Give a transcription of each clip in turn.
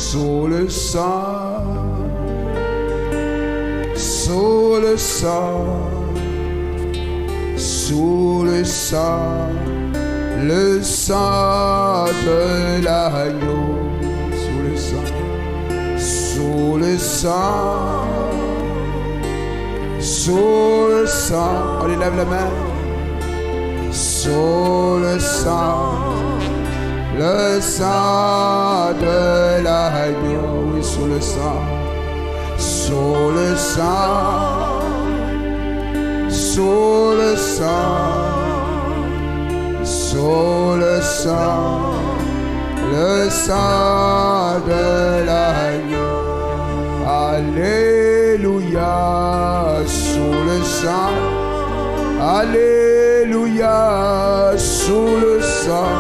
sous le sang, sous le sang, sous le sang de l'agneau, sous le sang, sous le sang, sous le sang, on lève la main, sous le sang de l'agneau, oui, sous le sang, sous le sang, sous le sang, sous le sang de l'agneau. Alléluia, sous le sang, alléluia, sous le sang.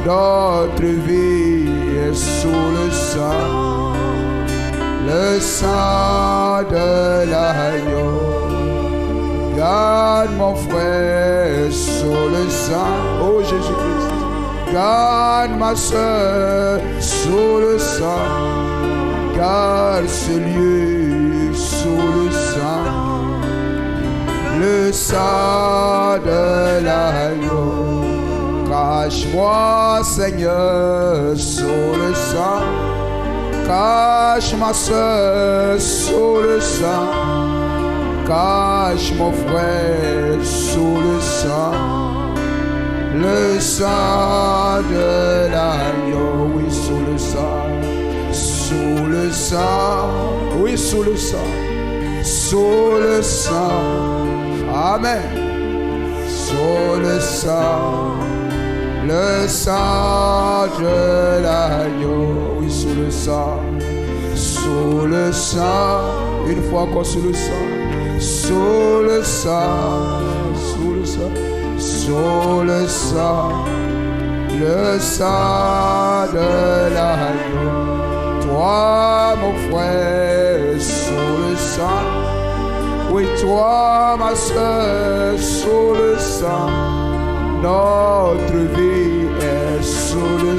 Notre vie est sous le sang de l'agneau. Garde mon frère sous le sang, oh Jésus-Christ. Garde ma soeur sous le sang. Garde ce lieu sous le sang de l'agneau. Cache-moi, Seigneur, sous le sang. Cache ma soeur sous le sang. Cache mon frère sous le sang de l'agneau. Oui, sous le sang, oui, sous le sang, amen. Sous le sang de l'agneau, oui, sous le sang, une fois encore sous le sang, le sang de l'agneau. Toi, mon frère, sous le sang, oui, toi, ma soeur, sous le sang. Notre vie est sous le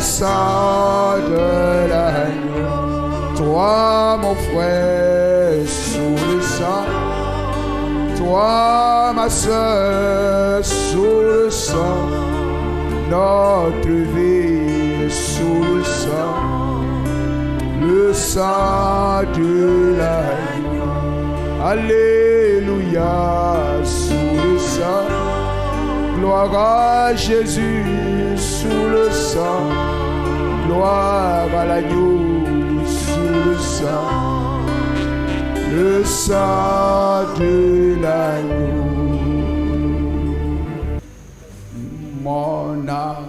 sang de l'agneau. Toi, mon frère, sous le sang. Toi, ma soeur, sous le sang. Notre vie est sous le sang de l'agneau. Alléluia, sous le sang. Gloire à Jésus, sous le sang. Gloire à l'agneau, sous le sang de l'agneau. Mon âme,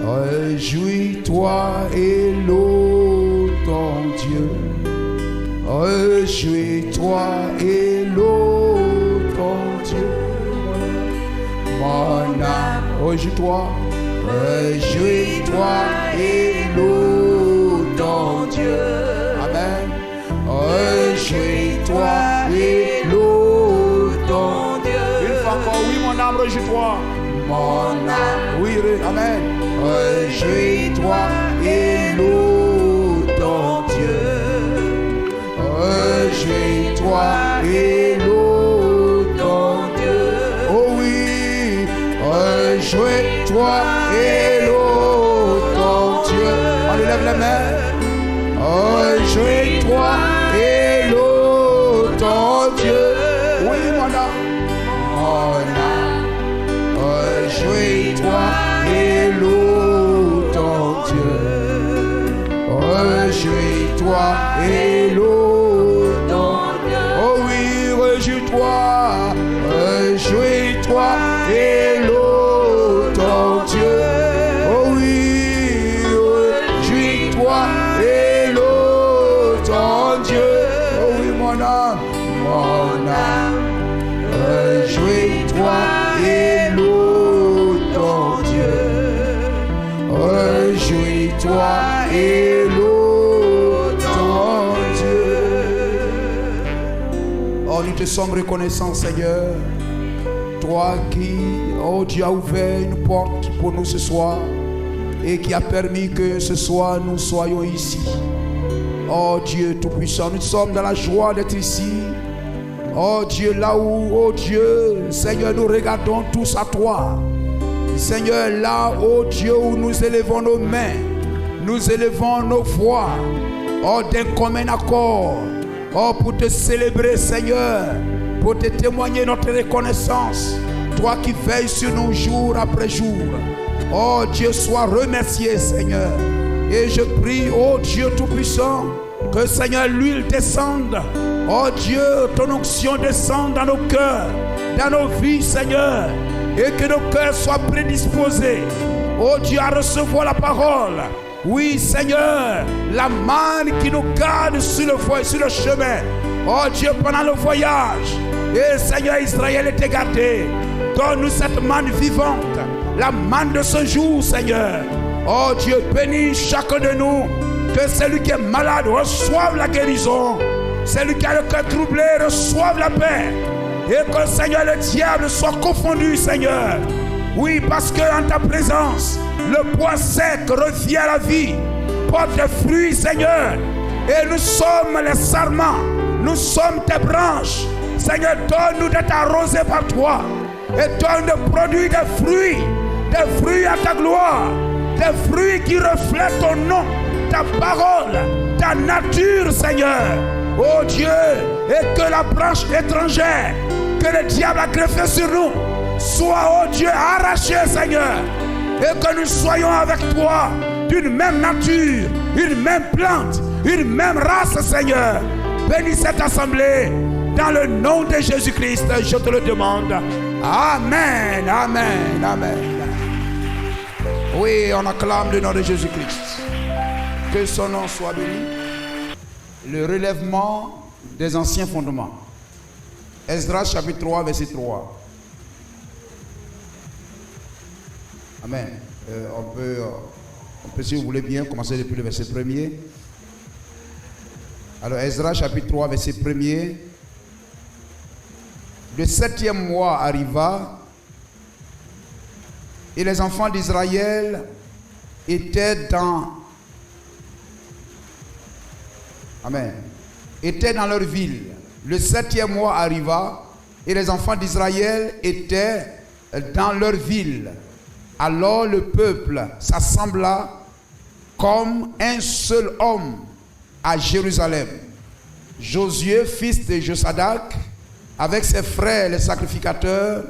réjouis-toi et loue ton Dieu. Réjouis-toi et loue ton Dieu. Mon âme, réjouis-toi, réjouis-toi et loue ton Dieu. Amen. Réjouis-toi et loue ton Dieu. Une fois encore, oui, mon âme, réjouis-toi. Mon âme, oui, amen. Réjouis-toi et loue ton Dieu. Réjouis-toi et loue ton Dieu. Oh oui, réjouis-toi et loue ton Dieu. On lève la main. Réjouis-toi et loue ton Dieu. Oui, mon âme. Mon âme, réjouis-toi et loue ton Dieu. Réjouis-toi et loue ton Dieu. Oh oui, réjouis-toi, réjouis-toi et loue ton Dieu. Oh oui, réjouis-toi et loue ton Dieu. Oh oui, mon âme, réjouis-toi et loue ton Dieu. Réjouis-toi et loue ton Dieu. Oh, nous te sommes reconnaissants, Seigneur. Toi qui, oh Dieu, as ouvert une porte pour nous ce soir. et qui a permis que ce soir nous soyons ici. Oh Dieu Tout-Puissant, nous sommes dans la joie d'être ici. Oh Dieu, là où, oh Dieu, Seigneur, nous regardons tous à toi. Seigneur, là, oh Dieu, où nous élevons nos mains, nous élevons nos voix, oh d'un commun accord, oh pour te célébrer, Seigneur, pour te témoigner notre reconnaissance. Toi qui veilles sur nous jour après jour. Oh Dieu, sois remercié, Seigneur. Et je prie, oh Dieu Tout-Puissant, que Seigneur, l'huile descende. Oh Dieu, ton onction descende dans nos cœurs, dans nos vies, Seigneur. Et que nos cœurs soient prédisposés, oh Dieu, à recevoir la parole. Oui, Seigneur, la manne qui nous garde sur le chemin. Oh Dieu, pendant le voyage. Et Seigneur, Israël était gardé. Donne-nous cette manne vivante, la manne de ce jour, Seigneur. Oh Dieu, bénis chacun de nous. Que celui qui est malade reçoive la guérison. Celui qui a le cœur troublé reçoive la paix. Et que, Seigneur, le diable soit confondu, Seigneur. Oui, parce que en ta présence, le bois sec revient à la vie. Porte des fruits, Seigneur. Et nous sommes les sarments. Nous sommes tes branches. Seigneur, donne-nous d'être arrosés par toi. Et donne de produire des fruits à ta gloire. Des fruits qui reflètent ton nom, ta parole, ta nature, Seigneur. Oh Dieu, et que la branche étrangère que le diable a greffée sur nous soit, oh Dieu, arrachée, Seigneur. Et que nous soyons avec toi d'une même nature, une même plante, une même race, Seigneur. Bénis cette assemblée dans le nom de Jésus-Christ, je te le demande. Amen, amen, amen. Oui, on acclame le nom de Jésus-Christ. Que son nom soit béni. Le relèvement des anciens fondements. Esdras chapitre 3, verset 3. Amen. On peut, si vous voulez bien, commencer depuis le verset 1er. Alors, Esdras chapitre 3, verset 1er. Le 7e mois arriva et les enfants d'Israël étaient dans leur ville. Le 7e mois arriva et les enfants d'Israël étaient dans leur ville. Alors le peuple s'assembla comme un seul homme à Jérusalem. Josué, fils de Josadac, avec ses frères les sacrificateurs,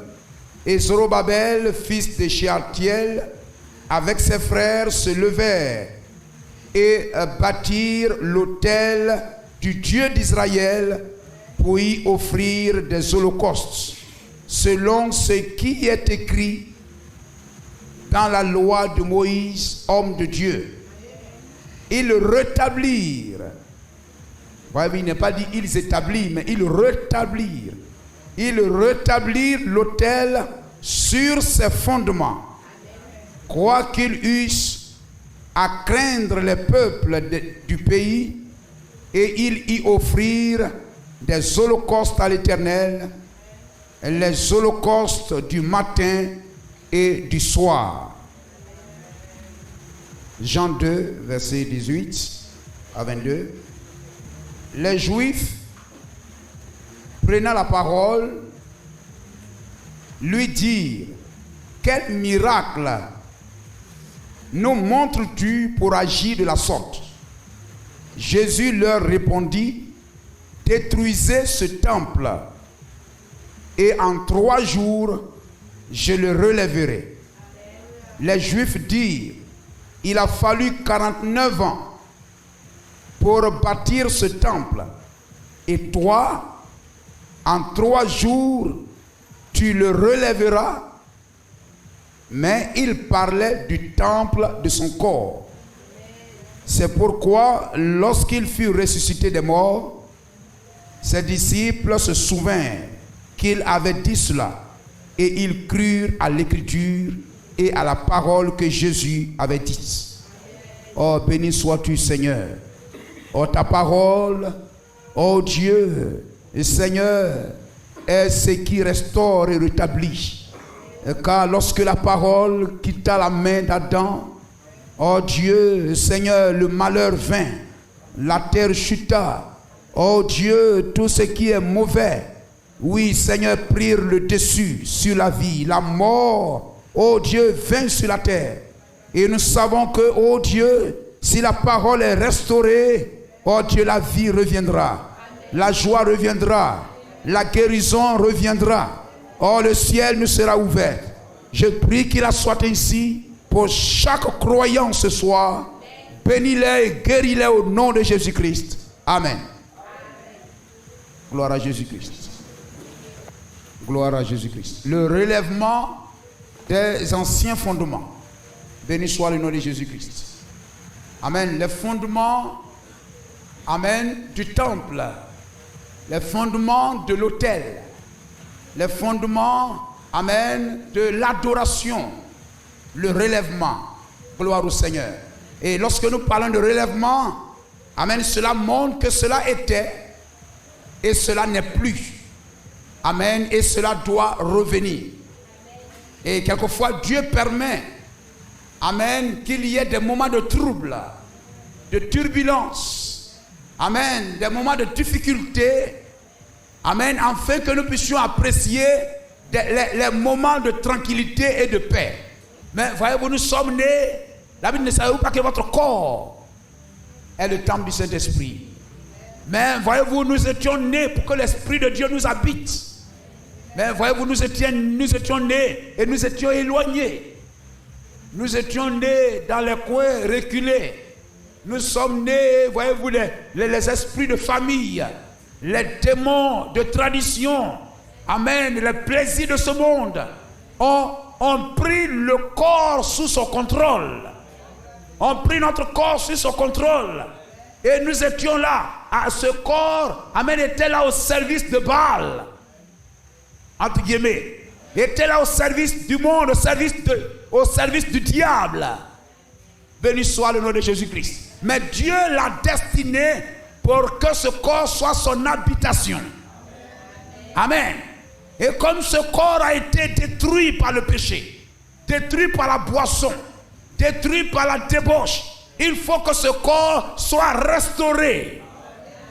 et Zorobabel, fils de Shealtiel, avec ses frères se levèrent et bâtirent l'autel du Dieu d'Israël pour y offrir des holocaustes, selon ce qui est écrit dans la loi de Moïse, homme de Dieu. Ils rétablirent, il n'est pas dit ils établirent, mais ils rétablirent. Ils rétablirent l'autel sur ses fondements, quoiqu'ils eussent à craindre les peuples du pays, et ils y offrirent des holocaustes à l'Éternel, les holocaustes du matin et du soir. Jean 2, verset 18 à 22. Les Juifs, prenant la parole, lui dirent: quel miracle nous montres-tu pour agir de la sorte? Jésus leur répondit: détruisez ce temple, et en 3 jours, je le relèverai. Les Juifs dirent: il a fallu 49 ans pour bâtir ce temple, et toi, en 3 jours, tu le relèveras. Mais il parlait du temple de son corps. C'est pourquoi, lorsqu'il fut ressuscité des morts, ses disciples se souvinrent qu'il avait dit cela, et ils crurent à l'écriture et à la parole que Jésus avait dite. Oh, béni sois-tu, Seigneur. Oh, ta parole, oh Dieu, et Seigneur, est ce qui restaure et rétablit. Car lorsque la parole quitta la main d'Adam, Oh Dieu, Seigneur, le malheur vint, la terre chuta. Oh Dieu, tout ce qui est mauvais, oui Seigneur, prirent le dessus sur la vie. La mort, oh Dieu, vint sur la terre. Et nous savons que, oh Dieu, si la parole est restaurée, oh Dieu, la vie reviendra. La joie reviendra. La guérison reviendra. Oh, le ciel nous sera ouvert. Je prie qu'il en soit ainsi pour chaque croyant ce soir. Bénis-les et guéris-les au nom de Jésus-Christ. Amen. Gloire à Jésus-Christ. Gloire à Jésus-Christ. Le relèvement des anciens fondements. Béni soit le nom de Jésus-Christ. Amen. Les fondements, amen, du temple. Les fondements de l'autel. Les fondements, amen, de l'adoration. Le relèvement. Gloire au Seigneur. Et lorsque nous parlons de relèvement, amen, cela montre que cela était et cela n'est plus. Amen. Et cela doit revenir. Et quelquefois, Dieu permet, amen, qu'il y ait des moments de trouble, de turbulence, amen, des moments de difficulté, amen, afin que nous puissions apprécier les moments de tranquillité et de paix. Mais voyez-vous, nous sommes nés, la Bible ne savait pas que votre corps est le temple du Saint-Esprit. Mais voyez-vous, nous étions nés pour que l'Esprit de Dieu nous habite. Mais voyez-vous, nous étions nés et nous étions éloignés. Nous étions nés dans les coins reculés. Nous sommes nés, voyez-vous, les esprits de famille, les démons de tradition, amen, les plaisirs de ce monde ont pris le corps sous son contrôle. Ont pris notre corps sous son contrôle. Et nous étions là. Ce corps, amen, était là au service de Baal. Entre guillemets. Était là au service du monde, au service du diable. Béni soit le nom de Jésus-Christ. Mais Dieu l'a destiné pour que ce corps soit son habitation. Amen. Et comme ce corps a été détruit par le péché, détruit par la boisson, détruit par la débauche, il faut que ce corps soit restauré.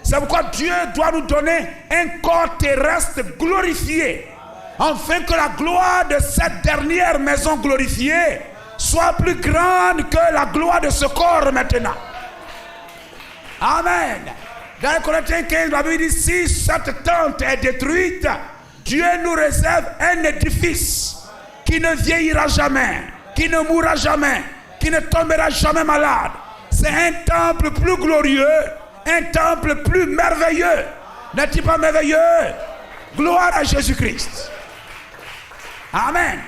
C'est pourquoi Dieu doit nous donner un corps terrestre glorifié, afin que la gloire de cette dernière maison glorifiée soit plus grande que la gloire de ce corps maintenant. Amen. Dans Corinthiens 15, la Bible dit, si cette tente est détruite, Dieu nous réserve un édifice qui ne vieillira jamais, qui ne mourra jamais, qui ne tombera jamais malade. C'est un temple plus glorieux, un temple plus merveilleux. N'est-il pas merveilleux? Gloire à Jésus-Christ. Amen.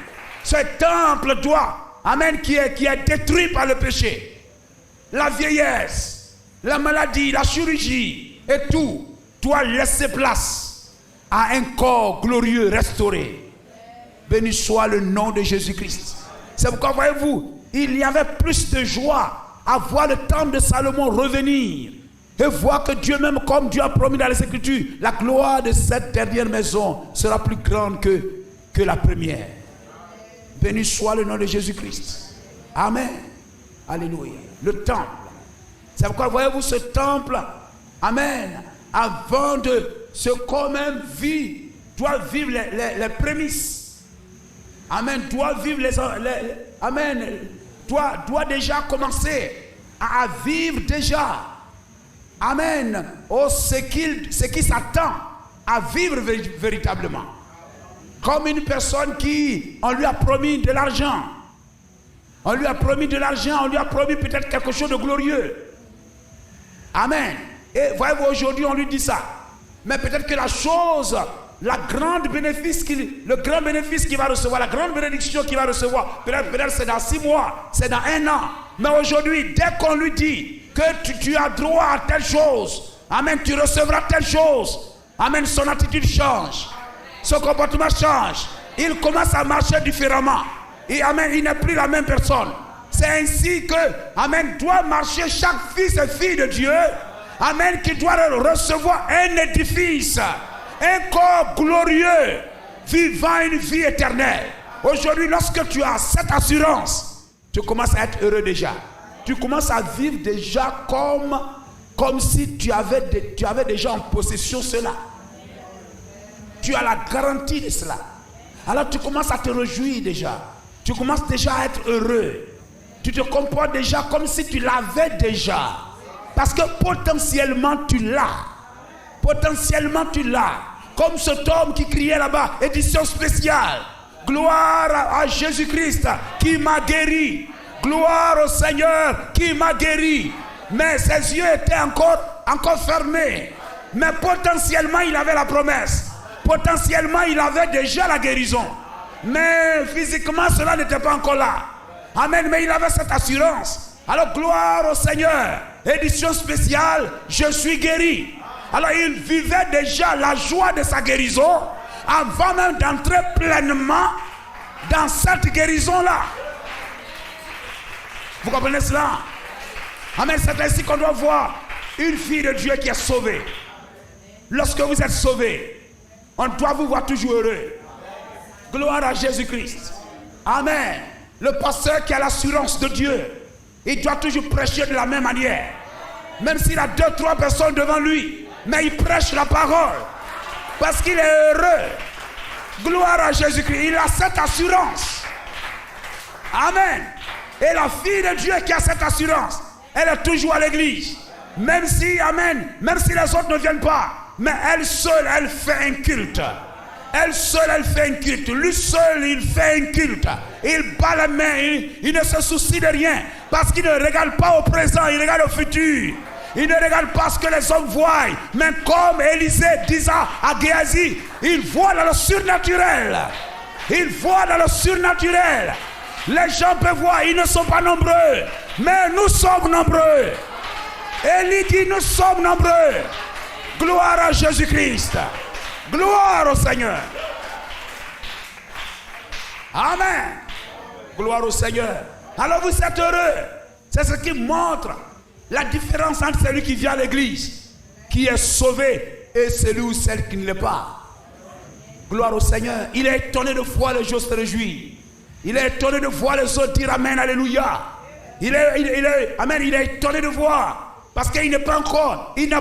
Ce temple doit, amen, qui est détruit par le péché, la vieillesse, la maladie, la chirurgie et tout, doit laisser place à un corps glorieux restauré. Béni soit le nom de Jésus-Christ. C'est pourquoi, voyez-vous, il y avait plus de joie à voir le temple de Salomon revenir et voir que Dieu même, comme Dieu a promis dans les Écritures, la gloire de cette dernière maison sera plus grande que la première. Béni soit le nom de Jésus-Christ. Amen. Alléluia. Le temple. C'est pourquoi, voyez-vous, ce temple, amen, avant de ce corps même doit vivre les prémices. Amen. Doit vivre amen. Doit déjà commencer à vivre déjà. Amen. Oh, ce qui s'attend à vivre véritablement. Comme une personne on lui a promis de l'argent. On lui a promis de l'argent, on lui a promis peut-être quelque chose de glorieux. Amen. Et voyez-vous, aujourd'hui on lui dit ça. Mais peut-être que le grand bénéfice qu'il va recevoir, la grande bénédiction qu'il va recevoir, peut-être c'est dans 6 mois, c'est dans 1 an. Mais aujourd'hui, dès qu'on lui dit que tu as droit à telle chose, amen, tu recevras telle chose, amen, son attitude change, son comportement change, il commence à marcher différemment. Et amen, il n'est plus la même personne. C'est ainsi que, amen, doit marcher chaque fils et fille de Dieu, amen, qui doit recevoir un édifice, un corps glorieux, vivant une vie éternelle. Aujourd'hui, lorsque tu as cette assurance, tu commences à être heureux déjà. tu commences à vivre déjà comme si tu avais déjà en possession cela. Tu as la garantie de cela. Alors tu commences à te réjouir déjà. Tu commences déjà à être heureux. Tu te comportes déjà comme si tu l'avais déjà. Parce que potentiellement tu l'as. Potentiellement tu l'as. Comme cet homme qui criait là-bas, édition spéciale. Gloire à Jésus-Christ qui m'a guéri. Gloire au Seigneur qui m'a guéri. Mais ses yeux étaient encore fermés. Mais potentiellement il avait la promesse. Potentiellement il avait déjà la guérison. Mais physiquement cela n'était pas encore là. Amen. Mais il avait cette assurance. Alors gloire au Seigneur. Édition spéciale, je suis guéri. Alors il vivait déjà la joie de sa guérison avant même d'entrer pleinement dans cette guérison-là. Vous comprenez cela? Amen. C'est ainsi qu'on doit voir une fille de Dieu qui est sauvée. Lorsque vous êtes sauvé, on doit vous voir toujours heureux. Gloire à Jésus-Christ. Amen. Le pasteur qui a l'assurance de Dieu, il doit toujours prêcher de la même manière. Même s'il a 2-3 personnes devant lui, mais il prêche la parole. Parce qu'il est heureux. Gloire à Jésus-Christ. Il a cette assurance. Amen. Et la fille de Dieu qui a cette assurance, elle est toujours à l'église. Même si, amen, même si les autres ne viennent pas, mais elle seule, elle fait un culte. Elle seule, elle fait un culte. Lui seul, il fait un culte. Il bat la main, il ne se soucie de rien. Parce qu'il ne regarde pas au présent, il regarde au futur. Il ne regarde pas ce que les hommes voient. Mais comme Élisée disait à Géasi, il voit dans le surnaturel. Il voit dans le surnaturel. Les gens peuvent voir, ils ne sont pas nombreux. Mais nous sommes nombreux. Élie dit, nous sommes nombreux. Gloire à Jésus-Christ. Gloire au Seigneur. Amen. Gloire au Seigneur. Alors vous êtes heureux. C'est ce qui montre la différence entre celui qui vient à l'église, qui est sauvé, et celui ou celle qui ne l'est pas. Gloire au Seigneur. Il est étonné de voir les gens se réjouir. Il est étonné de voir les autres dire Amen, Alléluia. Amen, il est étonné de voir. Parce qu'il n'a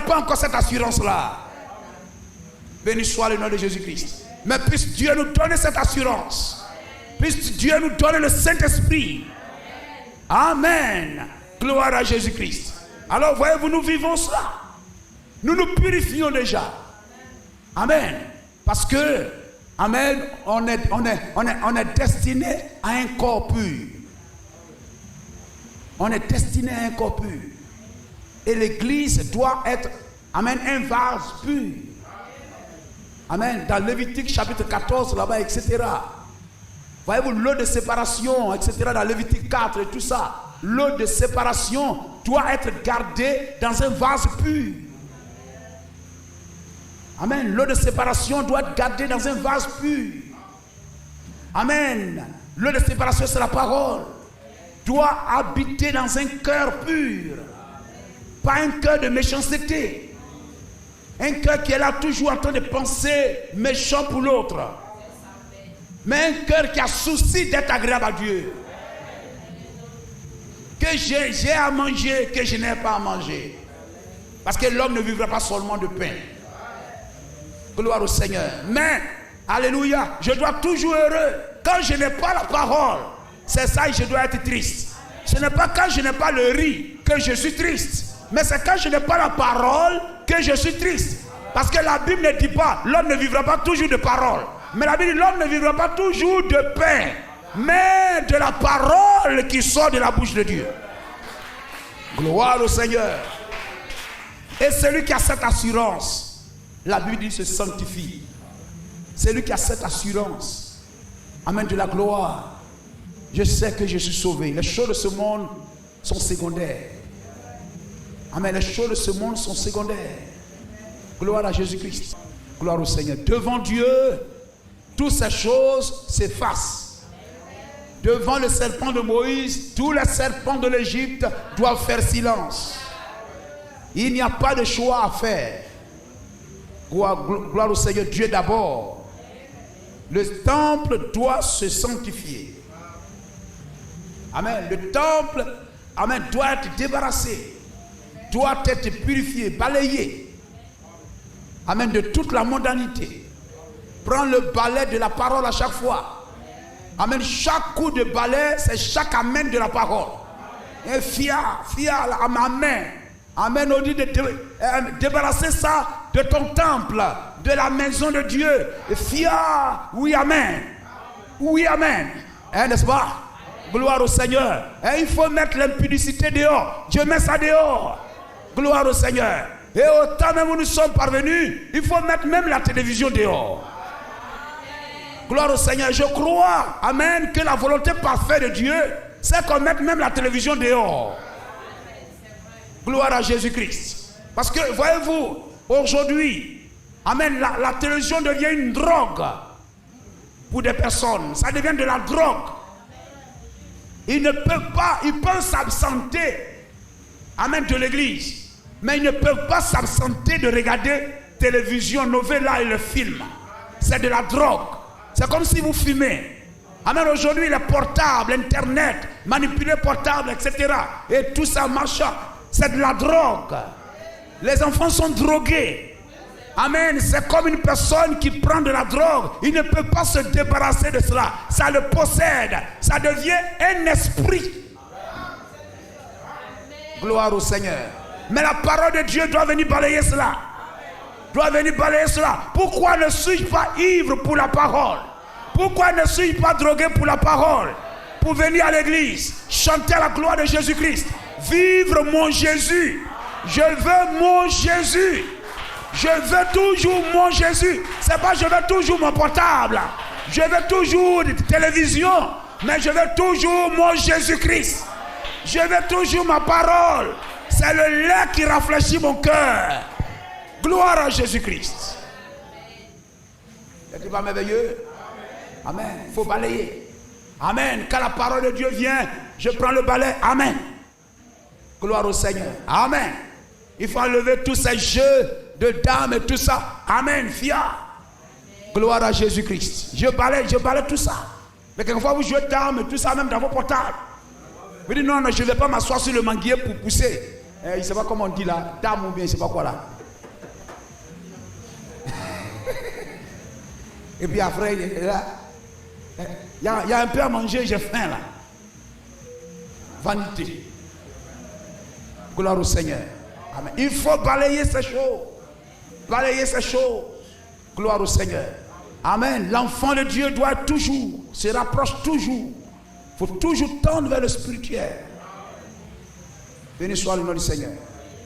pas encore cette assurance-là. Béni soit le nom de Jésus-Christ. Mais puisse Dieu nous donner cette assurance. Puisse Dieu nous donner le Saint-Esprit. Amen. Gloire à Jésus-Christ. Alors voyez-vous, nous vivons cela. Nous nous purifions déjà. Amen. Parce que, amen, on est destiné à un corps pur. On est destiné à un corps pur. Et l'église doit être, amen, un vase pur. Amen. Dans Lévitique chapitre 14, là-bas, etc. Voyez-vous, l'eau de séparation, etc. Dans Lévitique 4 et tout ça. L'eau de séparation doit être gardée dans un vase pur. Amen. L'eau de séparation doit être gardée dans un vase pur. Amen. L'eau de séparation, c'est la parole. Doit habiter dans un cœur pur. Pas un cœur de méchanceté. Un cœur qui est là toujours en train de penser méchant pour l'autre. Mais un cœur qui a souci d'être agréable à Dieu. Que j'ai à manger, que je n'ai pas à manger. Parce que l'homme ne vivra pas seulement de pain. Gloire au Seigneur. Mais, alléluia, je dois toujours heureux. Quand je n'ai pas la parole, c'est ça que je dois être triste. Ce n'est pas quand je n'ai pas le riz que je suis triste. Mais c'est quand je n'ai pas la parole que je suis triste. Parce que la Bible ne dit pas, l'homme ne vivra pas toujours de parole. Mais la Bible dit, l'homme ne vivra pas toujours de pain. Mais de la parole qui sort de la bouche de Dieu. Gloire au Seigneur. Et celui qui a cette assurance, la Bible dit, se sanctifie. Celui qui a cette assurance, amène de la gloire. Je sais que je suis sauvé. Les choses de ce monde sont secondaires. Amen. Les choses de ce monde sont secondaires. Gloire à Jésus-Christ. Gloire au Seigneur. Devant Dieu, toutes ces choses s'effacent. Devant le serpent de Moïse, tous les serpents de l'Égypte doivent faire silence. Il n'y a pas de choix à faire. Gloire au Seigneur. Dieu d'abord. Le temple doit se sanctifier. Amen. Le temple amen, doit être débarrassé, doit être purifié, balayé, amen, de toute la mondanité. Prends le balai de la parole à chaque fois. Amen. Chaque coup de balai, c'est chaque amen de la parole. Et fier à ma main. Amen. On dit de débarrasser ça de ton temple, de la maison de Dieu. Fier, oui, amen. Oui, amen. N'est-ce pas? Gloire au Seigneur. Et il faut mettre l'impudicité dehors. Dieu met ça dehors. Gloire au Seigneur. Et au temps même où nous sommes parvenus, il faut mettre même la télévision dehors. Gloire au Seigneur. Je crois, amen, que la volonté parfaite de Dieu, c'est qu'on mette même la télévision dehors. Gloire à Jésus-Christ. Parce que, voyez-vous, aujourd'hui, amen, la télévision devient une drogue pour des personnes. Ça devient de la drogue. Ils peuvent s'absenter, amen, de l'église. Mais ils ne peuvent pas s'absenter de regarder télévision, novella et le film. C'est de la drogue. C'est comme si vous fumez. Amen. Aujourd'hui, les portables, Internet, manipuler portables, etc. Et tout ça, machin, c'est de la drogue. Les enfants sont drogués. Amen. C'est comme une personne qui prend de la drogue. Il ne peut pas se débarrasser de cela. Ça le possède. Ça devient un esprit. Gloire au Seigneur. Mais la parole de Dieu doit venir balayer cela. Doit venir balayer cela. Pourquoi ne suis-je pas ivre pour la parole? Pourquoi ne suis-je pas drogué pour la parole? Pour venir à l'église, chanter à la gloire de Jésus-Christ, vivre mon Jésus. Je veux mon Jésus. Je veux toujours mon Jésus. C'est pas je veux toujours mon portable. Je veux toujours une télévision. Mais je veux toujours mon Jésus-Christ. Je veux toujours ma parole. C'est le lait qui rafraîchit mon cœur. Gloire à Jésus-Christ. C'est pas merveilleux? Amen. Il faut balayer. Amen. Quand la parole de Dieu vient, je prends le balai. Amen. Gloire au Seigneur. Amen. Il faut enlever tous ces jeux de dames et tout ça. Amen. Fiat. Gloire à Jésus-Christ. Je balaye tout ça. Mais quelquefois vous jouez dames et tout ça même dans vos portables. Vous dites non, je ne vais pas m'asseoir sur le manguier pour pousser. Je ne sais pas comment on dit là. Dame ou bien je ne sais pas quoi là. Et puis après, il est là. Il y a un peu à manger, j'ai faim là. Vanité. Gloire au Seigneur. Amen. Il faut balayer ces choses. Balayer ces choses. Gloire au Seigneur. Amen. L'enfant de Dieu doit toujours, se rapproche toujours. Il faut toujours tendre vers le spirituel. Béni soit le nom du Seigneur.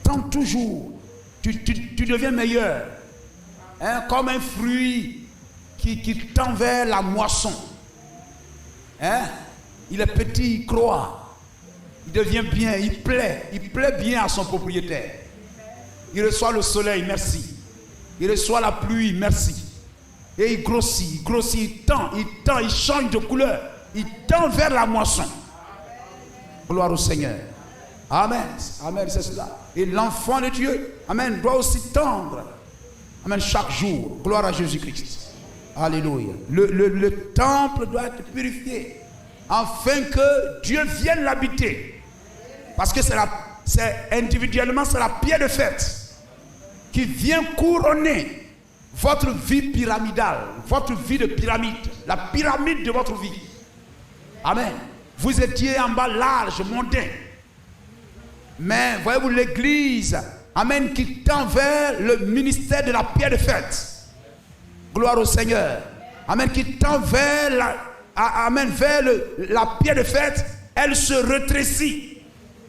Tends toujours. Tu deviens meilleur. Hein, comme un fruit qui tend vers la moisson. Hein? Il est petit, il croit. Il devient bien, il plaît bien à son propriétaire. Il reçoit le soleil, merci. Il reçoit la pluie, merci. Et il grossit, il tend, il change de couleur. Il tend vers la moisson. Gloire au Seigneur. Amen. Amen, c'est cela. Et l'enfant de Dieu, amen, doit aussi tendre. Amen, chaque jour. Gloire à Jésus-Christ. Alléluia. Le temple doit être purifié afin que Dieu vienne l'habiter. Parce que individuellement, c'est la pierre de fête qui vient couronner votre vie pyramidale, votre vie de pyramide, la pyramide de votre vie. Amen. Vous étiez en bas large, mondain. Mais voyez-vous l'église, amen, qui tend vers le ministère de la pierre de fête. Gloire au Seigneur. Amen. Qui tend vers la pierre de fête, elle se rétrécit.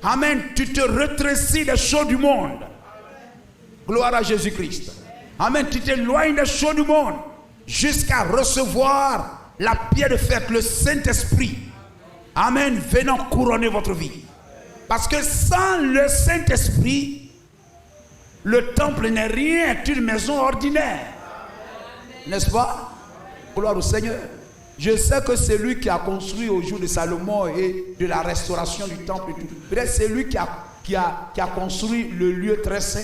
Amen. Tu te rétrécis des choses du monde. Gloire à Jésus-Christ. Amen. Tu t'éloignes des choses du monde jusqu'à recevoir la pierre de fête, le Saint-Esprit. Amen. Venant couronner votre vie. Parce que sans le Saint-Esprit, le temple n'est rien, c'est une maison ordinaire. N'est-ce pas? Gloire au Seigneur. Je sais que c'est lui qui a construit au jour de Salomon et de la restauration du temple et tout. Peut-être c'est lui qui a construit le lieu très saint.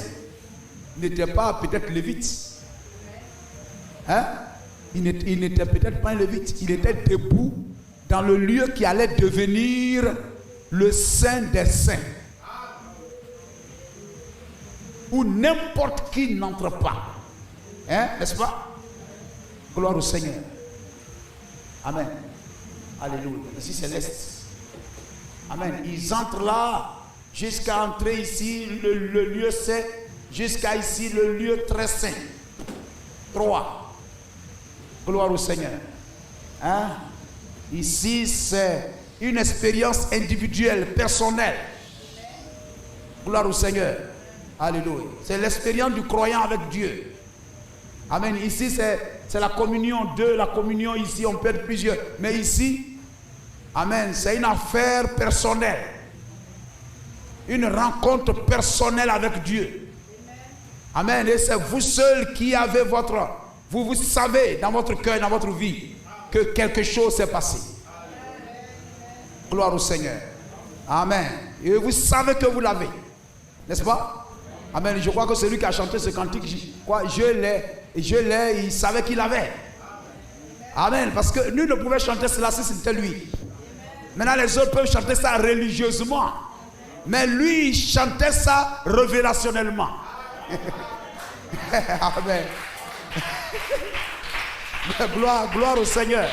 Il n'était pas peut-être lévite. Hein? Il n'était peut-être pas un lévite. Il était debout dans le lieu qui allait devenir le Saint des Saints, où n'importe qui n'entre pas. Hein, n'est-ce pas? Gloire au Seigneur. Amen. Alléluia. Ici c'est l'Est. Amen. Ils entrent là, jusqu'à entrer ici, le lieu saint, jusqu'à ici, le lieu très saint. 3. Gloire au Seigneur. Hein? Ici, c'est une expérience individuelle, personnelle. Gloire au Seigneur. Alléluia. C'est l'expérience du croyant avec Dieu. Amen. Ici, c'est la communion. La communion, ici, on peut être plusieurs. Mais ici, amen, c'est une affaire personnelle. Une rencontre personnelle avec Dieu. Amen. Et c'est vous seul qui avez vous savez dans votre cœur, dans votre vie, que quelque chose s'est passé. Gloire au Seigneur. Amen. Et vous savez que vous l'avez. N'est-ce pas? Amen. Je crois que celui qui a chanté ce cantique, je l'ai, il savait qu'il l'avait. Amen. Parce que nul ne pouvait chanter cela si c'était lui. Maintenant, les autres peuvent chanter ça religieusement. Mais lui, il chantait ça révélationnellement. Amen. Gloire au Seigneur.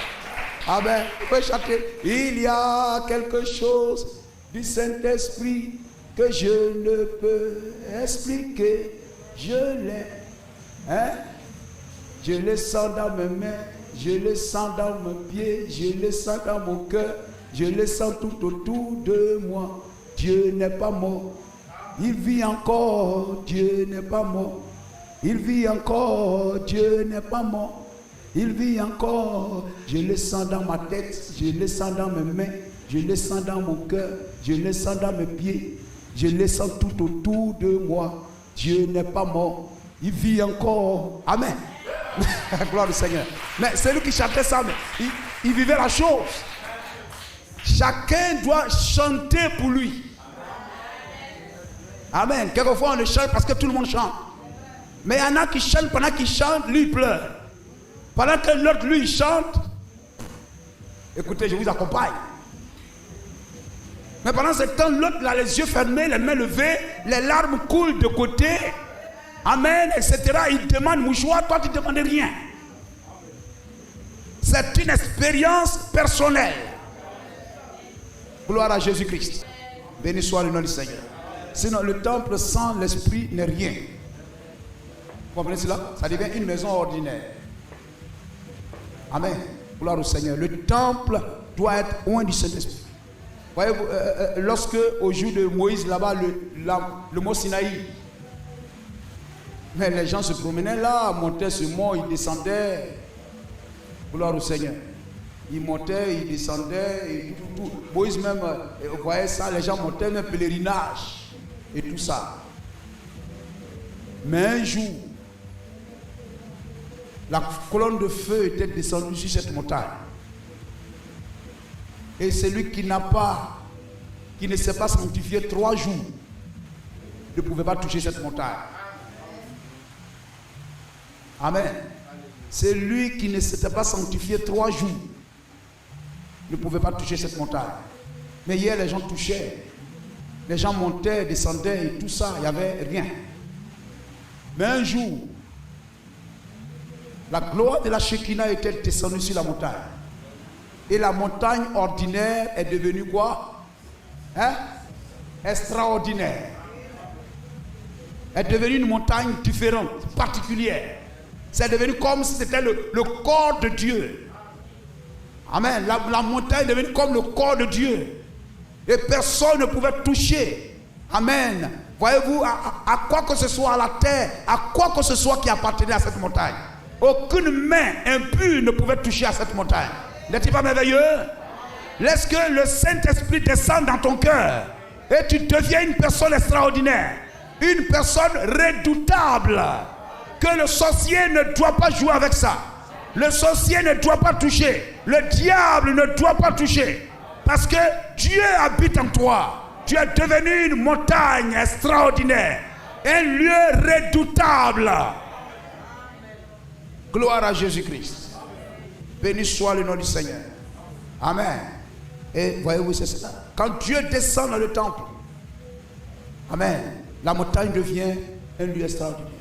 Amen. Vous pouvez chanter. Il y a quelque chose du Saint-Esprit que je ne peux expliquer. Je l'ai. Hein? Je le sens dans mes mains. Je le sens dans mes pieds. Je le sens dans mon cœur. Je le sens tout autour de moi. Dieu n'est pas mort. Il vit encore. Dieu n'est pas mort. Il vit encore. Dieu n'est pas mort. Il vit encore. Je le sens dans ma tête. Je le sens dans mes mains. Je le sens dans mon cœur. Je le sens dans mes pieds. Je le sens tout autour de moi. Dieu n'est pas mort. Il vit encore. Amen. Gloire au Seigneur. Mais celui qui chantait ça, il vivait la chose. Chacun doit chanter pour lui. Amen. Quelquefois on ne chante parce que tout le monde chante. Mais il y en a qui chantent, pendant qu'il chante, lui il pleure. Pendant que l'autre lui il chante. Écoutez, je vous accompagne. Mais pendant ce temps, l'autre a les yeux fermés, les mains levées, les larmes coulent de côté. Amen, etc. Il demande mouchoir, toi tu ne demandes rien. C'est une expérience personnelle. Gloire à Jésus-Christ. Béni soit le nom du Seigneur. Sinon, le temple sans l'esprit n'est rien. Vous comprenez cela? Ça devient une maison ordinaire. Amen. Gloire au Seigneur. Le temple doit être loin du Saint-Esprit. Voyez-vous, lorsque au jour de Moïse, là-bas, le mont Sinaï, mais les gens se promenaient là, montaient ce mont, ils descendaient. Gloire au Seigneur. Ils montaient, ils descendaient, et tout. Moïse même, vous voyez ça, les gens montaient un pèlerinage, et tout ça. Mais un jour, la colonne de feu était descendue sur cette montagne. Et celui qui ne s'est pas sanctifié 3 jours, ne pouvait pas toucher cette montagne. Amen. Celui qui ne s'était pas sanctifié 3 jours, ne pouvait pas toucher cette montagne. Mais hier, les gens touchaient. Les gens montaient, descendaient et tout ça, il n'y avait rien. Mais un jour, la gloire de la Shekinah était descendue sur la montagne. Et la montagne ordinaire est devenue quoi? Extraordinaire. Elle est devenue une montagne différente, particulière. C'est devenu comme si c'était le corps de Dieu. Amen. La montagne est devenue comme le corps de Dieu. Et personne ne pouvait toucher. Amen. Voyez-vous, à quoi que ce soit à la terre, à quoi que ce soit qui appartenait à cette montagne. Aucune main impure ne pouvait toucher à cette montagne. N'est-il pas merveilleux? Laisse que le Saint-Esprit descende dans ton cœur et tu deviens une personne extraordinaire, une personne redoutable, que le sorcier ne doit pas jouer avec ça. Le sorcier ne doit pas toucher. Le diable ne doit pas toucher. Parce que Dieu habite en toi. Tu es devenu une montagne extraordinaire, un lieu redoutable. Gloire à Jésus-Christ. Béni soit le nom du Seigneur. Amen. Et voyez-vous, c'est cela. Quand Dieu descend dans le temple, amen, la montagne devient un lieu extraordinaire.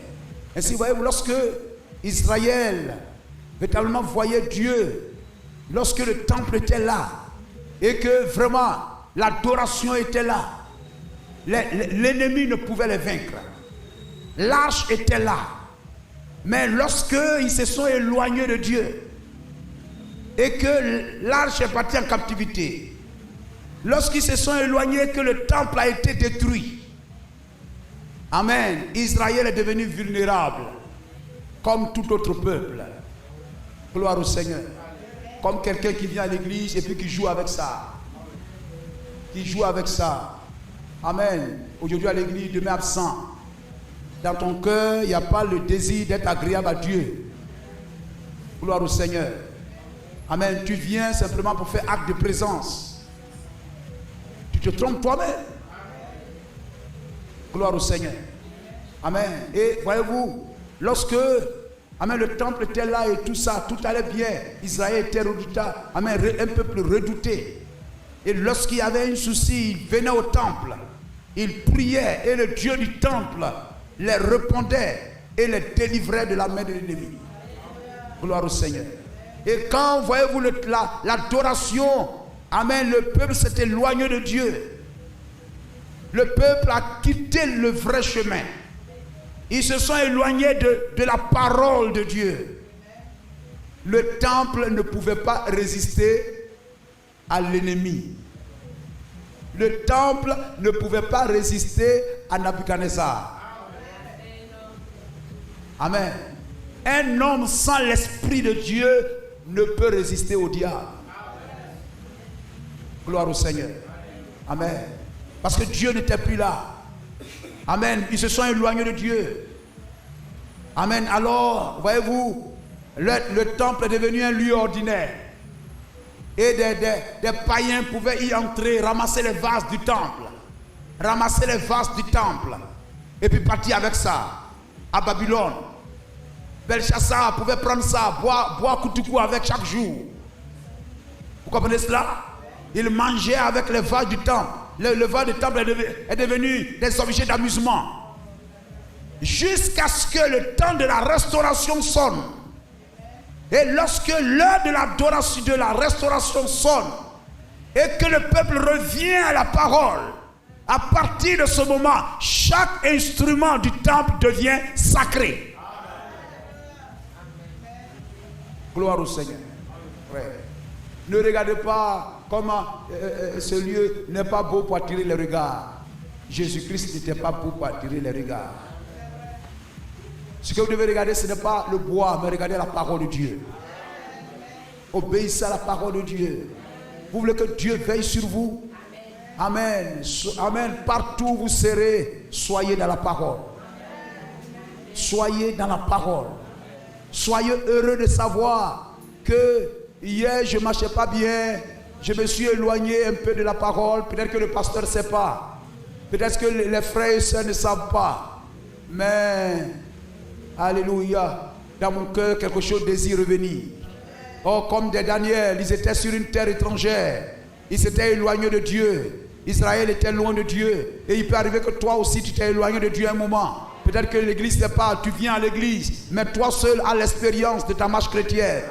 Ainsi, voyez-vous, lorsque Israël véritablement voyait Dieu, lorsque le temple était là, et que vraiment l'adoration était là, l'ennemi ne pouvait les vaincre. L'arche était là. Mais lorsqu'ils se sont éloignés de Dieu, et que l'arche est partie en captivité, lorsqu'ils se sont éloignés, que le temple a été détruit, amen, Israël est devenu vulnérable, comme tout autre peuple. Gloire au Seigneur. Comme quelqu'un qui vient à l'église et puis qui joue avec ça. Qui joue avec ça. Amen. Aujourd'hui à l'église, demain absent. Dans ton cœur, il n'y a pas le désir d'être agréable à Dieu. Gloire au Seigneur. Amen. Tu viens simplement pour faire acte de présence. Tu te trompes toi-même. Gloire au Seigneur. Amen. Et voyez-vous, lorsque amen, le temple était là et tout ça, tout allait bien. Israël était redoutable. Amen, un peuple redouté. Et lorsqu'il y avait un souci, il venait au temple. Il priait et le Dieu du temple les répondait et les délivrait de la main de l'ennemi. Gloire au Seigneur. Et quand, voyez-vous, l'adoration, amen, le peuple s'est éloigné de Dieu. Le peuple a quitté le vrai chemin. Ils se sont éloignés de la parole de Dieu. Le temple ne pouvait pas résister à l'ennemi. Le temple ne pouvait pas résister à Nabuchodonosor. Amen. Un homme sans l'esprit de Dieu ne peut résister au diable. Gloire au Seigneur. Amen. Parce que Dieu n'était plus là. Amen. Ils se sont éloignés de Dieu. Amen. Alors, voyez-vous, le temple est devenu un lieu ordinaire. Et des païens pouvaient y entrer, ramasser les vases du temple. Ramasser les vases du temple. Et puis partir avec ça à Babylone. Belchassar pouvait prendre ça, boire koutoukou avec chaque jour. Vous comprenez cela? Il mangeait avec les vases du temple. Le vase du temple est devenu des objets d'amusement. Jusqu'à ce que le temps de la restauration sonne. Et lorsque l'heure de l'adoration, de la restauration sonne, et que le peuple revient à la parole, à partir de ce moment, chaque instrument du temple devient sacré. Gloire au Seigneur. Ouais. Ne regardez pas comment ce lieu n'est pas beau pour attirer les regards. Jésus-Christ n'était pas beau pour attirer les regards. Ce que vous devez regarder, ce n'est pas le bois, mais regardez la parole de Dieu. Obéissez à la parole de Dieu. Vous voulez que Dieu veille sur vous? Amen. Amen. Partout où vous serez, soyez dans la parole. Soyez dans la parole. Soyez heureux de savoir que hier je ne marchais pas bien. Je me suis éloigné un peu de la parole. Peut-être que le pasteur ne sait pas. Peut-être que les frères et sœurs ne savent pas. Mais, alléluia, dans mon cœur, quelque chose désire revenir. Oh, comme des Daniel, ils étaient sur une terre étrangère. Ils s'étaient éloignés de Dieu. Israël était loin de Dieu. Et il peut arriver que toi aussi, tu t'es éloigné de Dieu un moment. Peut-être que l'église n'est pas, tu viens à l'église, mais toi seul as l'expérience de ta marche chrétienne.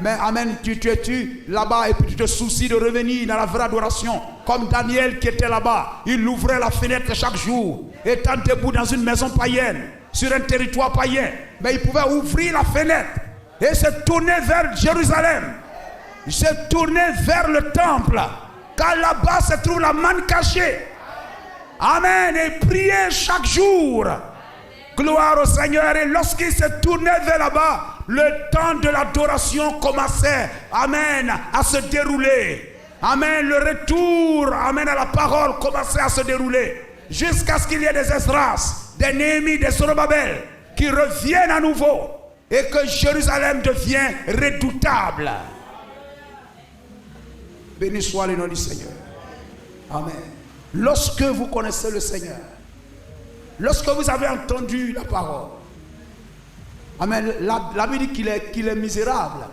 Mais amen, tu es là-bas et puis tu te soucies de revenir dans la vraie adoration. Comme Daniel qui était là-bas, il ouvrait la fenêtre chaque jour, étant debout dans une maison païenne, sur un territoire païen. Mais il pouvait ouvrir la fenêtre et se tourner vers Jérusalem. Il se tournait vers le temple, car là-bas se trouve la manne cachée. Amen, et prier chaque jour. Gloire au Seigneur. Et lorsqu'il se tournait vers là-bas, le temps de l'adoration commençait, amen, à se dérouler. Amen, le retour, amen, à la parole commençait à se dérouler. Jusqu'à ce qu'il y ait des Esdras, des Néhémie, des Zorobabel, qui reviennent à nouveau. Et que Jérusalem devient redoutable. Béni soit le nom du Seigneur. Amen. Lorsque vous connaissez le Seigneur, lorsque vous avez entendu la parole, amen, la Bible dit qu'il est misérable.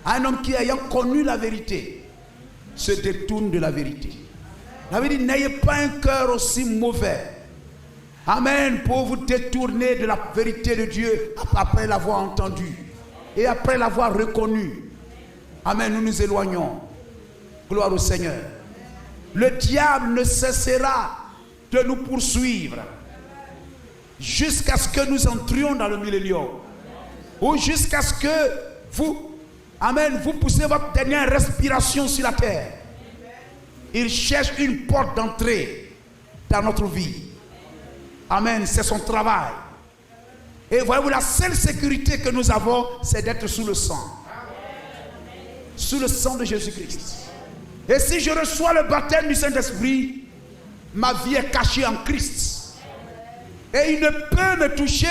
Un homme qui ayant connu la vérité, se détournent de la vérité. La vérité, n'ayez pas un cœur aussi mauvais. Amen. Pour vous détourner de la vérité de Dieu après l'avoir entendue et après l'avoir reconnue. Amen. Nous nous éloignons. Gloire au Seigneur. Le diable ne cessera de nous poursuivre jusqu'à ce que nous entrions dans le millénium. Ou jusqu'à ce que vous, amen, vous poussez votre dernière respiration sur la terre. Il cherche une porte d'entrée dans notre vie. Amen, c'est son travail. Et voyez-vous, la seule sécurité que nous avons, c'est d'être sous le sang. Sous le sang de Jésus-Christ. Et si je reçois le baptême du Saint-Esprit, ma vie est cachée en Christ. Et il ne peut me toucher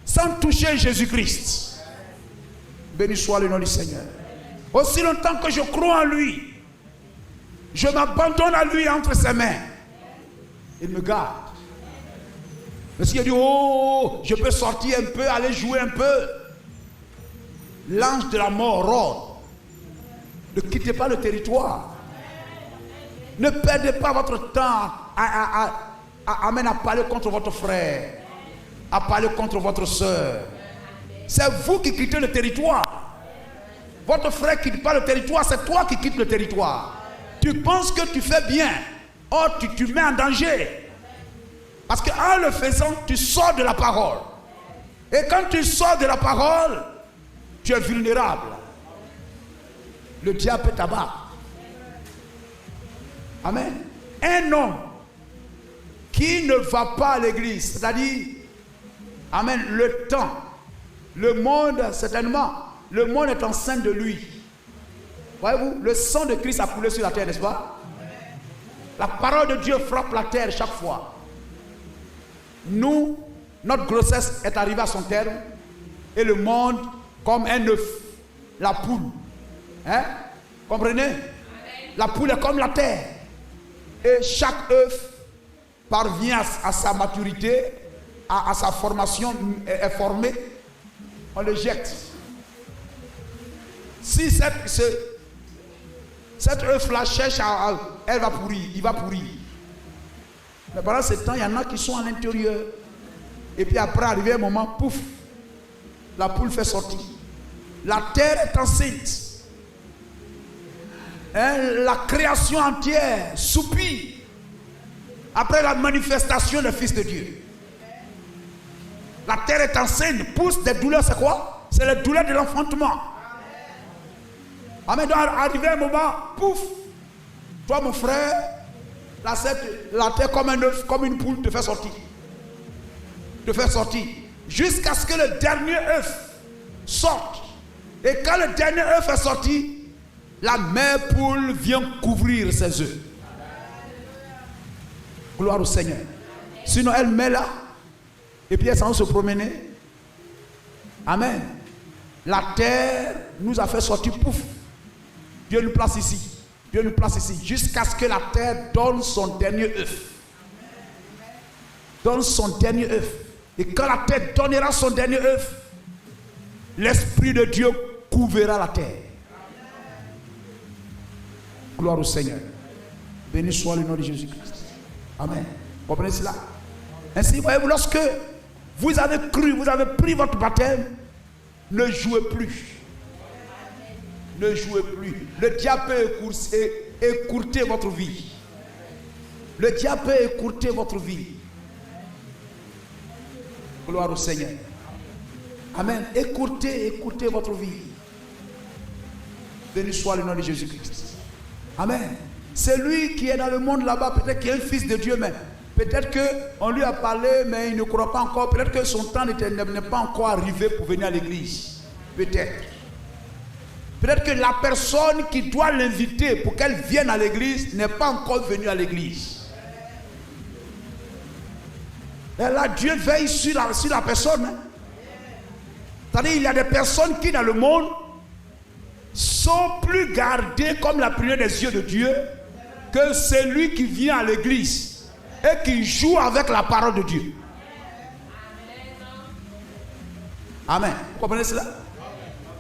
sans toucher Jésus-Christ. Béni soit le nom du Seigneur. Aussi longtemps que je crois en lui, je m'abandonne à lui entre ses mains. Il me garde. Parce qu'il dit, oh, je peux sortir un peu, aller jouer un peu. L'ange de la mort rôde. Ne quittez pas le territoire. Ne perdez pas votre temps à parler contre votre frère, à parler contre votre soeur. C'est vous qui quittez le territoire. Votre frère ne quitte pas le territoire, c'est toi qui quittes le territoire. Tu penses que tu fais bien. Or, tu mets en danger. Parce qu'en le faisant, tu sors de la parole. Et quand tu sors de la parole, tu es vulnérable. Le diable peut t'abattre. Amen. Un homme qui ne va pas à l'église, c'est-à-dire, amen, le temps, le monde, certainement, le monde est enceinte de lui. Voyez-vous, le sang de Christ a coulé sur la terre, n'est-ce pas? La parole de Dieu frappe la terre chaque fois. Nous, notre grossesse est arrivée à son terme et le monde comme un œuf, la poule. Hein? Comprenez? La poule est comme la terre. Et chaque œuf parvient à sa maturité, à sa formation, est formé, on le jette. Si cet œuf-là cherche elle va pourrir, il va pourrir. Mais pendant ce temps, il y en a qui sont à l'intérieur. Et puis après, arrivé un moment, pouf, la poule fait sortir. La terre est enceinte. La création entière soupire après la manifestation du Fils de Dieu. La terre est enceinte, pousse des douleurs, c'est quoi? C'est les douleurs de l'enfantement. Amen. Donc, arrivé un moment, pouf, toi mon frère, la terre comme un œuf, comme une poule te fait sortir. Te fait sortir. Jusqu'à ce que le dernier œuf sorte. Et quand le dernier œuf est sorti, la mère poule vient couvrir ses œufs. Gloire au Seigneur. Sinon elle met là, et puis elle s'en va se promener. Amen. La terre nous a fait sortir, pouf. Dieu nous place ici. Dieu nous place ici. Jusqu'à ce que la terre donne son dernier œuf. Donne son dernier œuf. Et quand la terre donnera son dernier œuf, l'Esprit de Dieu couvrira la terre. Gloire au Seigneur. Béni soit le nom de Jésus-Christ. Amen. Vous comprenez cela? Ainsi, voyez-vous, lorsque vous avez cru, vous avez pris votre baptême, ne jouez plus. Ne jouez plus. Le diable peut écourter votre vie. Le diable peut écourter votre vie. Gloire au Seigneur. Amen. Écourtez votre vie. Béni soit le nom de Jésus-Christ. Amen. C'est lui qui est dans le monde là-bas, peut-être qu'il est un fils de Dieu, mais peut-être qu'on lui a parlé, mais il ne croit pas encore. Peut-être que son temps n'est pas encore arrivé pour venir à l'église. Peut-être. Peut-être que la personne qui doit l'inviter pour qu'elle vienne à l'église n'est pas encore venue à l'église. Et là, Dieu veille sur la personne. Hein. C'est-à-dire, il y a des personnes qui, dans le monde, sont plus gardées comme la prière des yeux de Dieu que celui qui vient à l'église et qui joue avec la parole de Dieu. Amen. Vous comprenez cela?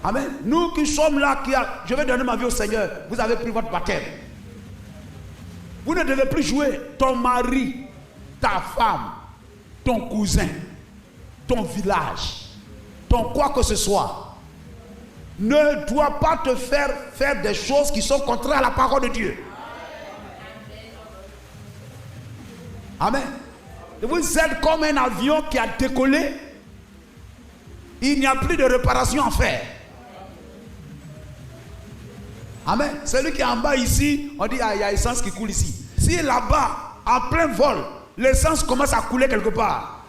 Amen. Nous qui sommes là, je vais donner ma vie au Seigneur. Vous avez pris votre baptême. Vous ne devez plus jouer ton mari, ta femme, ton cousin, ton village, ton quoi que ce soit. Ne doit pas te faire des choses qui sont contraires à la parole de Dieu. Amen. Vous êtes comme un avion qui a décollé. Il n'y a plus de réparation à faire. Amen. Celui qui est en bas ici, on dit il y a l'essence qui coule ici. Si là-bas, en plein vol, l'essence commence à couler quelque part.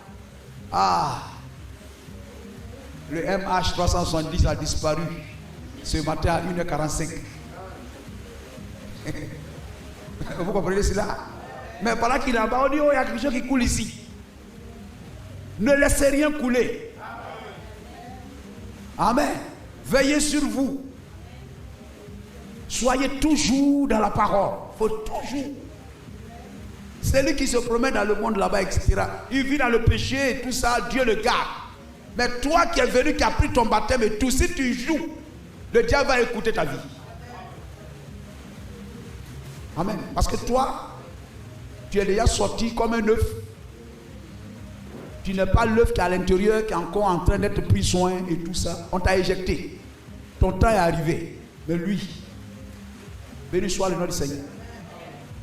Le MH370 a disparu ce matin à 1h45. Vous comprenez cela? Mais pendant qu'il est là-bas, on dit il y a quelque chose qui coule ici. Ne laissez rien couler. Amen. Veillez sur vous. Soyez toujours dans la parole. Il faut toujours. Celui qui se promène dans le monde là-bas, etc. Il vit dans le péché et tout ça, Dieu le garde. Mais toi qui es venu, qui as pris ton baptême et tout, si tu joues, le diable va écouter ta vie. Amen. Parce que toi, tu es déjà sorti comme un œuf. Tu n'es pas l'œuf qui est à l'intérieur, qui est encore en train d'être pris soin et tout ça. On t'a éjecté. Ton temps est arrivé. Mais lui, béni soit le nom du Seigneur.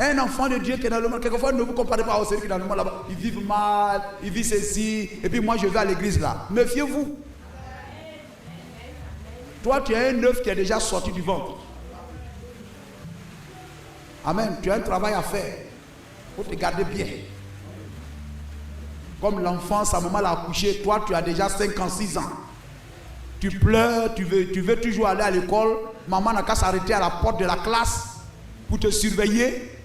Un enfant de Dieu qui est dans le monde, quelquefois ne vous comparez pas à celui qui est dans le monde là-bas. Ils vivent mal, ils vivent ceci, et puis moi je vais à l'église là. Méfiez-vous. Toi tu es un œuf qui est déjà sorti du ventre. Amen. Tu as un travail à faire. Il faut te garder bien. Comme l'enfant, sa maman l'a accouché, toi tu as déjà 5 ans, 6 ans. Tu pleures, tu veux toujours aller à l'école. Maman n'a qu'à s'arrêter à la porte de la classe pour te surveiller.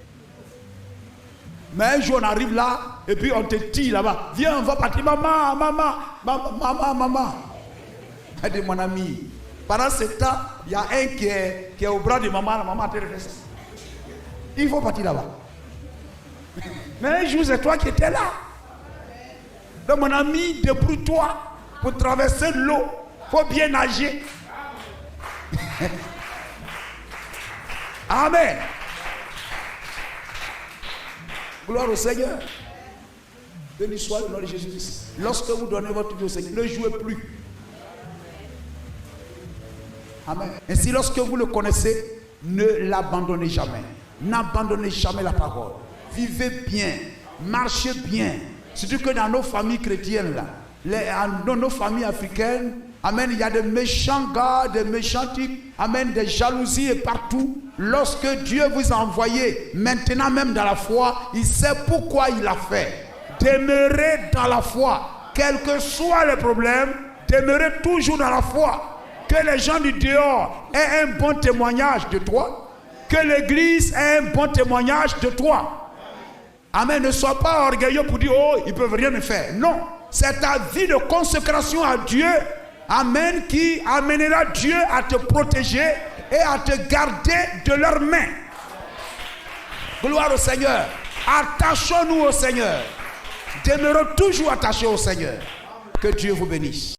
Mais un jour on arrive là et puis on te tire là-bas. Viens, on va partir. Maman. Elle dit mon ami. Pendant ce temps, il y a un qui est au bras de maman. La maman a fait ça. Il faut partir là-bas. Mais un jour c'est toi qui étais là. Donc mon ami, débrouille-toi pour traverser l'eau. Il faut bien nager. Amen. Gloire au Seigneur. Béni soit le nom de Jésus-Christ. Lorsque vous donnez votre vie au Seigneur, ne jouez plus. Amen. Ainsi, lorsque vous le connaissez, ne l'abandonnez jamais. N'abandonnez jamais la parole. Vivez bien. Marchez bien. Surtout que dans nos familles chrétiennes, là, dans nos familles africaines, amen, il y a des méchants gars, des méchants types, amen, des jalousies et partout. Lorsque Dieu vous a envoyé, maintenant même dans la foi, il sait pourquoi il l'a fait. Demeurez dans la foi. Quels que soient les problèmes, demeurez toujours dans la foi. Que les gens du dehors aient un bon témoignage de toi. Que l'église ait un bon témoignage de toi. Amen. Ne sois pas orgueilleux pour dire, oh, ils ne peuvent rien me faire. Non. C'est ta vie de consécration à Dieu. Amen. Qui amènera Dieu à te protéger et à te garder de leurs mains. Gloire au Seigneur. Attachons-nous au Seigneur. Demeurons toujours attachés au Seigneur. Que Dieu vous bénisse.